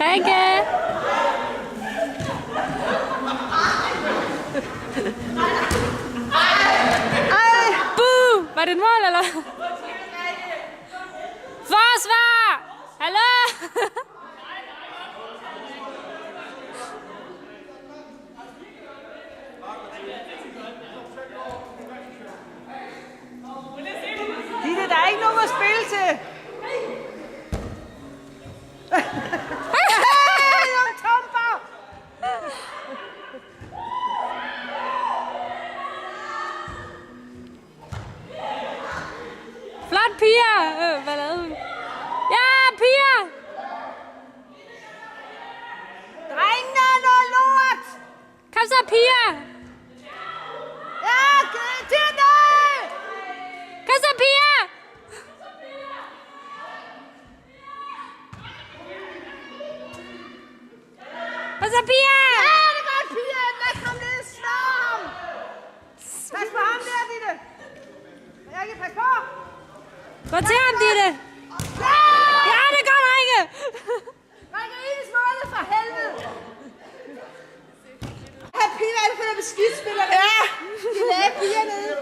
Rikke! Buh! Var det et mål, eller? Forsvar! Hallo? Ditte, der er ikke nogen at spille til. Flot, Pia! Hvad lavede hun? Ja, Pia! Drengene er noget lort! Kom så, Pia! Ja, Ditte! Kom så, Pia! Kom så, Pia! Ja, det er godt, Pia! Lad ham ned, slå ham! Pas på ham der, Ditte! Rikke, pas på! Gå til ham, Ditte! Ja, det er godt, Rikke! Rikke, ind i smålet for helvede! Her Pia, er det for noget beskidspiller? Ja! De lagde Pia nede.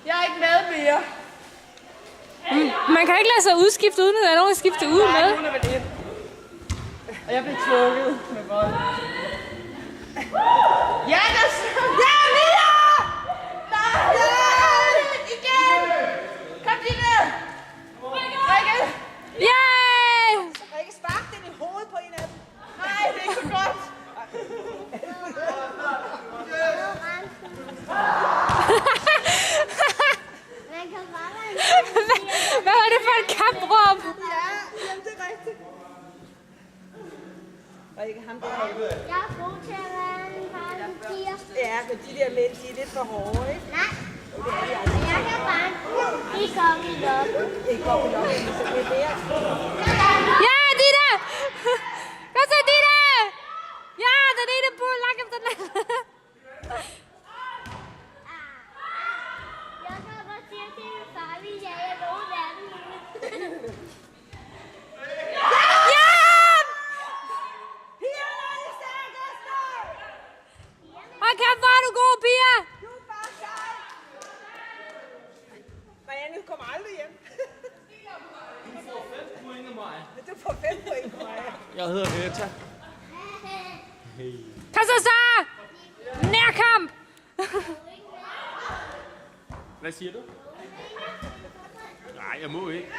Jeg er ikke med mere. Man kan ikke lade sig udskifte, uden at der er nogen at skifte ud med. Hun er vel ind. Og jeg blev tvunget med vold. Ja, der ja, Mia! Nej! Igen! Kom, Ditte! Rikke! Yay! Rikke, spark den i hovedet på en af dem. Nej, det er ikke så godt. Hvad var det for et kampråb? Ja, jamen, det er rigtigt. Rikke, ham der. Jeg er god til at være en parentier. Ja, men de der mænd, de er lidt for hårde, ikke? Nej, jeg kan bare ikke komme i op. Ikke op i loppen, så det er mere. Ja, Ditte! Kom så, Ditte! Ja, den ene burde langt efter den anden. Jeg kan bare sige til min far, hvis jeg er nogen af dem. Ja! Pia, er det stærkeste! Hold kæft, hvor er du god, Pia! Du er bare sej! Marianne, du kommer aldrig hjem. Du får 5 point af mig. Du får 5 point på mig. Jeg hedder Rita. Kom så, Sara! Nærkamp! Hvad siger du? Nej, jeg må ikke.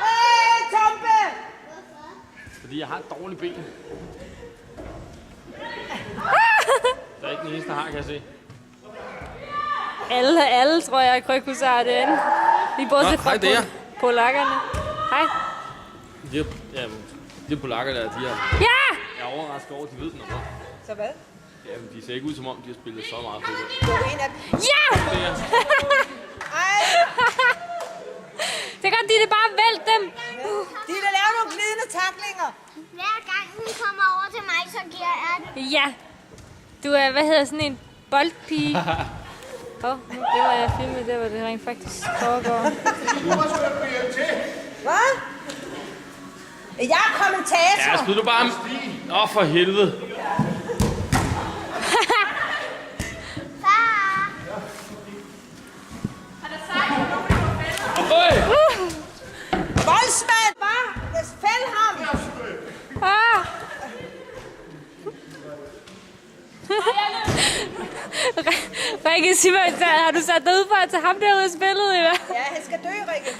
Hey, Tompe! Fordi jeg har et dårligt ben. Der er ikke den eneste, der har, kan jeg se. Alle tror jeg, Krykus har den. Vi bortset fra hej, det er jeg. polakkerne. Hej. De polakker der, de har... Ja! Jeg er overrasket over, at de ved noget. Så hvad? Jamen, de ser ikke ud som om, de har spillet så meget fodbold. Du er en af dem. Ja! Det er Ej, Det er godt, Ditte, bare vælt dem. de der laver nogle glidende taklinger. Hver gang hun kommer over til mig, så giver jeg det. Ja. Du er, hvad hedder sådan en boldpige? Det var jeg filmet, der hvor det rent faktisk foregår. Hvad? Jeg er kommentator. Ja, spil du bare... Åh, for helvede. Far! Øj! Voldsmand, bare fæld ham. Ah. Rikke, sig mig, har du sat dig ud for at tage ham derude i spillet, eller? Ja, han skal dø, Rikke.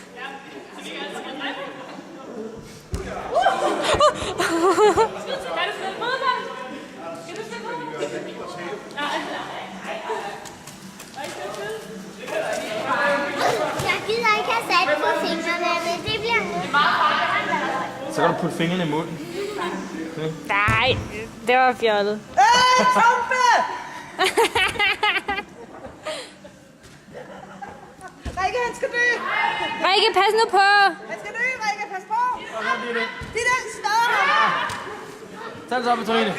Jeg gider ikke have sat på fingrene, men det bliver nødt. Så kan du putte fingrene i munden. Nej, det var fjollet. Tompe! Rikke, han skal dø. Rikke, pas nu på. Han skal dø, Rikke. Pas på. Det der slår ham. Tag det så op med Trine. Der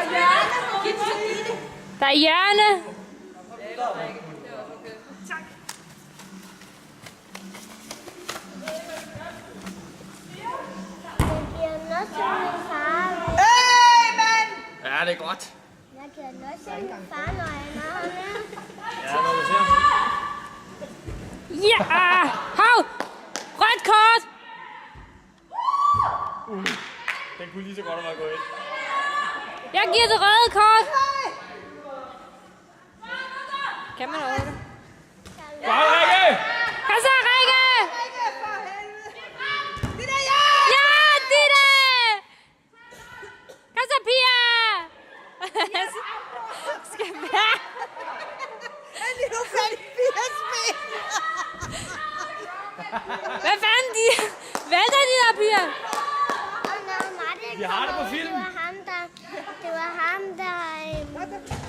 er hjørne. Giv Trine. Der er hjørne. Ja! Hov! Rødt kort! Den kunne lige så godt have været gået ind. Jeg giver det røde kort. Kan man over det? Bare Rikke! Kom så, Rikke! Rikke, for helvede! Det der, ja! Ja, Ditte! Kom så, Pia! Skal være... Er det nu færdig 80 ben? Hvad fanden, de... Vælter de der, Pia? Og når Martin Vi har det på kom ud, film. det var ham, der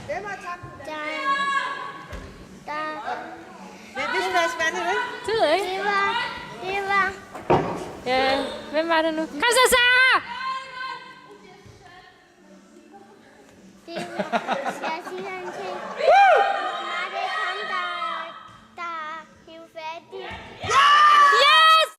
Hvem har tabt den? der Hvis flaske vand er det? Det ved jeg ikke. det var, Ja, hvem var det nu? Kom så, Sarah! skal jeg sige hans